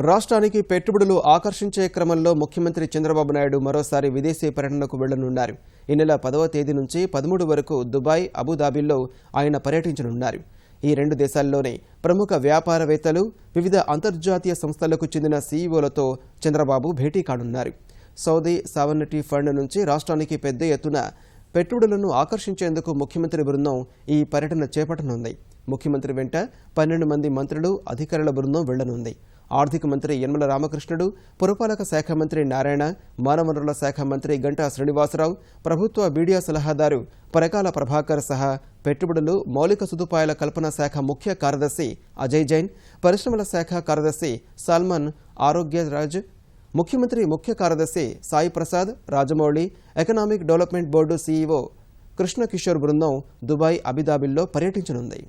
రాష్ట్రానికి పెట్టుబడులు ఆకర్షించే క్రమంలో ముఖ్యమంత్రి చంద్రబాబు నాయుడు మరోసారి విదేశీ పర్యటనకు వెళ్లనున్నారు. ఈ నెల 10వ తేదీ నుంచి 13 వరకు దుబాయ్, అబుదాబిల్లో ఆయన పర్యటించనున్నారు. ఈ రెండు దేశాల్లోనే ప్రముఖ వ్యాపారవేత్తలు, వివిధ అంతర్జాతీయ సంస్థలకు చెందిన సీఈఓలతో చంద్రబాబు భేటీ కానున్నారు. సౌదీ సావర్నిటీ ఫండ్ నుంచి రాష్ట్రానికి పెద్ద ఎత్తున పెట్టుబడులను ఆకర్షించేందుకు ముఖ్యమంత్రి బృందం ఈ పర్యటన చేపట్టనుంది. ముఖ్యమంత్రి వెంట 12 మంది మంత్రులు, అధికారుల బృందం వెళ్లనుంది. ఆర్థిక మంత్రి యనమల రామకృష్ణుడు, పురపాలక శాఖ మంత్రి నారాయణ, మానవ వనరుల శాఖ మంత్రి గంటా శ్రీనివాసరావు, ప్రభుత్వ మీడియా సలహాదారు పరకాల ప్రభాకర్ సహా పెట్టుబడులు, మౌలిక సదుపాయాల కల్పన శాఖ ముఖ్య కార్యదర్శి అజయ్ జైన్, పరిశ్రమల శాఖ కార్యదర్శి సల్మాన్ ఆరోగ్యరాజ్, ముఖ్యమంత్రి ముఖ్య కార్యదర్శి Sai Prasad, Rajamouli, economic development board CEO Krishna Kishore బృందం దుబాయ్, అబుదాబిల్లో పర్యటించనుంది.